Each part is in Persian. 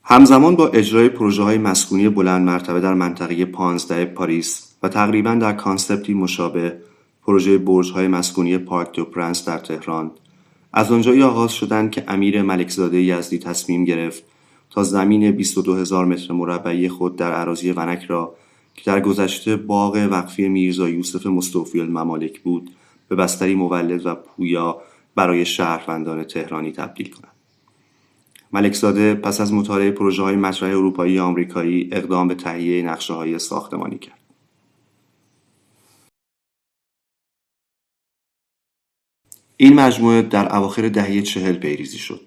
همزمان با اجرای پروژه‌های مسکونی بلند مرتبه در منطقه 15 پاریس و تقریباً در کانسپتی مشابه پروژه برج‌های مسکونی پارک دو پرنس در تهران، از آنجایی آغاز شدند که امیر ملکزاده یزدی تصمیم گرفت تا زمین 22,000 متر مربعی خود در اراضی ونک را که در گذشته باغ وقفی میرزا یوسف مستوفی الممالک بود، به بستری مولد و پویا برای شهروندان تهرانی تبدیل کند. ملکزاده پس از مطالعه پروژه‌های مطرح اروپایی و آمریکایی اقدام به تهیه نقشه‌های ساختمانی کرد. این مجموعه در اواخر دهه 40 پیریزی شد،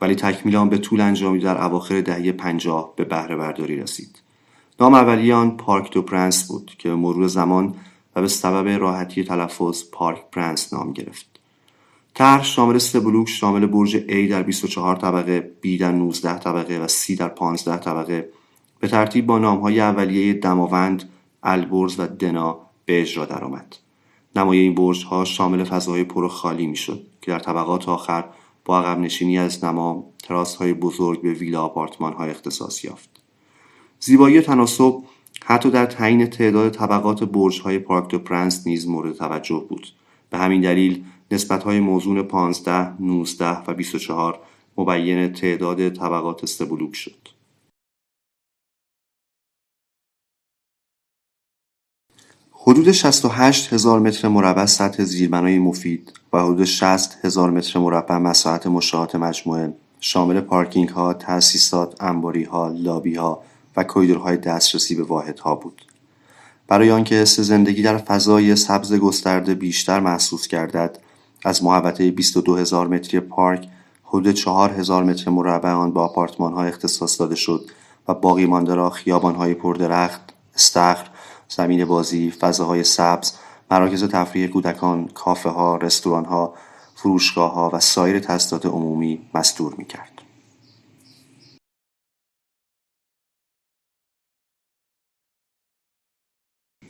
ولی تکمیل آن به طول انجامید در اواخر دهه 50 به بهره برداری رسید. نام اولیه آن پارک دو پرنس بود که به مرور زمان و به سبب راحتی تلفظ پارک پرنس نام گرفت. طرح شامل 3 بلوک شامل برج A در 24 طبقه، B در 19 طبقه و C در 15 طبقه به ترتیب با نام‌های اولیه دماوند، البرز و دنا به اجرا درآمد. نمای این برج‌ها شامل فضاهای پر و خالی می‌شد که در طبقات آخر با عقب نشینی از نما تراس‌های بزرگ به ویلا آپارتمان‌ها اختصاص یافت. زیبایی تناسب حتی در تعیین تعداد طبقات برج‌های پارک دو پرنس نیز مورد توجه بود. به همین دلیل نسبت‌های موزون 15، 19 و 24 مبین تعداد طبقات 3 بلوک شد. حدود 68,000 متر مربع سطح زیربنای مفید و حدود 60,000 متر مربع مساحت مشاهات مجموعه شامل پارکینگ‌ها، تأسیسات، انباری‌ها، لابی‌ها و کریدورهای دسترسی به واحدها بود. برای آنکه حس زندگی در فضای سبز گسترده بیشتر محسوس گردد، از محوطه 22,000 متری پارک حدود 4,000 متر مربع آن به آپارتمان‌ها اختصاص داده شد و باقی مانده را خیابان‌های پردرخت، استخر، زمین بازی، فضاهای سبز، مراکز تفریح کودکان، کافه‌ها، رستوران‌ها، فروشگاه‌ها و سایر تاسیسات عمومی مستور می‌کرد.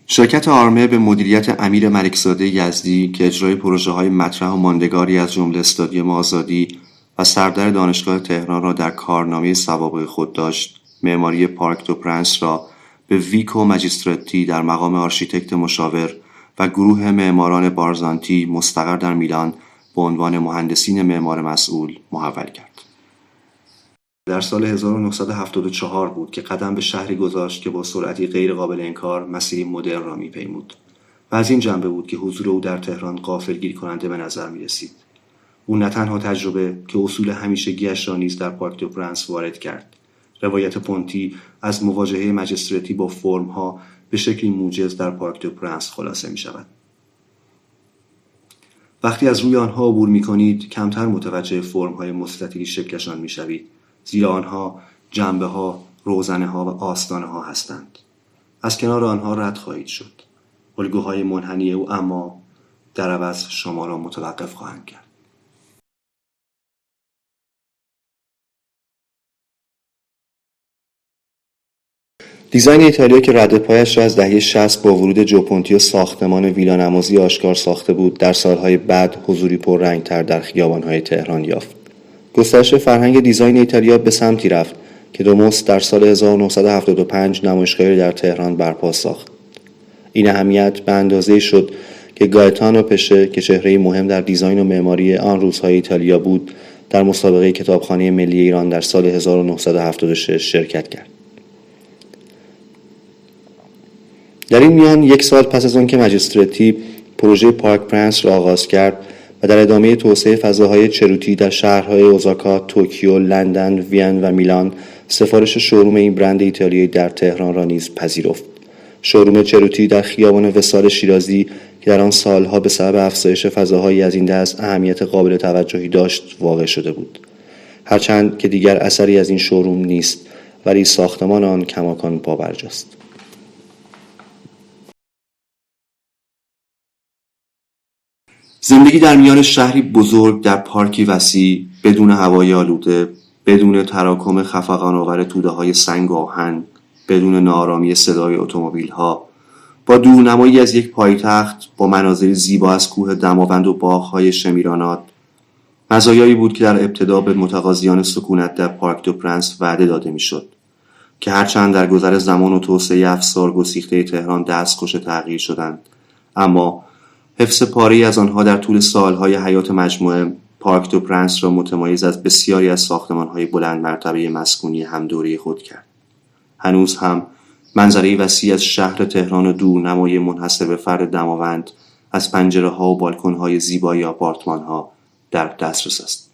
شرکت آرمه به مدیریت امیر ملکزاده یزدی که اجرای پروژه‌های مطرح و ماندگاری از جمله استادیوم آزادی و سردر دانشگاه تهران را در کارنامه سوابق خود داشت، معماری پارک دو پرنس را به ویکو ماجستراتی در مقام آرشیتکت مشاور و گروه معماران بارزانتی مستقر در میلان به عنوان مهندسین معمار مسئول محول کرد. در سال 1974 بود که قدم به شهری گذاشت که با سرعتی غیر قابل انکار مسیری مدرن را می‌پیمود و از این جنبه بود که حضور او در تهران غافلگیر کننده به نظر می‌رسید. او نه تنها تجربه که اصول همیشگی‌اش را نیز در پارک دو پرنس وارد کرد. روایت پونتی از مواجهه ماجستراتی با فرم‌ها به شکلی موجز در پارک دو پرنس خلاصه می‌شود. وقتی از روی آنها عبور می‌کنید، کمتر متوجه فرم‌های مستطیلی شکلشان می‌شوید، زیرا آنها جنبه‌ها، روزنه‌ها و آستانه‌ها هستند. از کنار آنها رد خواهید شد. الگوهای منحنی او اما در عوض شما را متوقف خواهند کرد. دیزاین ایتالیا که رد پایش را از دهه 60 با ورود جوپونتی و ساختمان ویلا نمازی آشکار ساخته بود، در سالهای بعد حضوری پررنگ‌تر در خیابان‌های تهران یافت. گسترش فرهنگ دیزاین ایتالیا به سمتی رفت که دوموس در سال 1975 نمایشگاهی در تهران برپا ساخت. این اهمیت به اندازه‌ای شد که گایتانو پشه که چهره‌ای مهم در دیزاین و معماری آن روزهای ایتالیا بود، در مسابقه کتابخانه ملی ایران در سال 1976 شرکت کرد. در این میان 1 سال پس از آن که ماجستراتی پروژه پارک پرنس را آغاز کرد و در ادامه توسعه فضاهای چروتی در شهرهای اوزاکا، توکیو، لندن، وین و میلان، سفارش شوروم این برند ایتالیایی در تهران را نیز پذیرفت. شوروم چروتی در خیابان وصال شیرازی که در آن سالها به سبب افزایش فضاهایی از این دست اهمیت قابل توجهی داشت، واقع شده بود. هرچند که دیگر اثری از این شوروم نیست، ولی ساختمان آن کماکان پابرجاست. زندگی در میان شهری بزرگ در پارکی وسیع، بدون هوای آلوده، بدون تراکم خفقان‌آور توده‌های سنگ و آهن، بدون ناآرامی صدای اتومبیل‌ها، با دورنمایی از یک پایتخت با مناظری زیبا از کوه دماوند و باغ‌های شمیرانات مزایایی بود که در ابتدا به متقاضیان سکونت در پارک دو پرنس وعده داده میشد که هرچند در گذر زمان و توسعه افسار گسیخته تهران دستخوش تغییر شدند، اما حفظ پاره‌ای از آنها در طول سالهای حیات مجموعه پارک دو پرنس را متمایز از بسیاری از ساختمان‌های بلند مرتبه مسکونی همدوره خود کرد. هنوز هم منظره وسیع از شهر تهران و دورنمای منحصر به فرد دماوند از پنجره‌ها و بالکن‌های زیبای آپارتمان‌ها در دسترس است.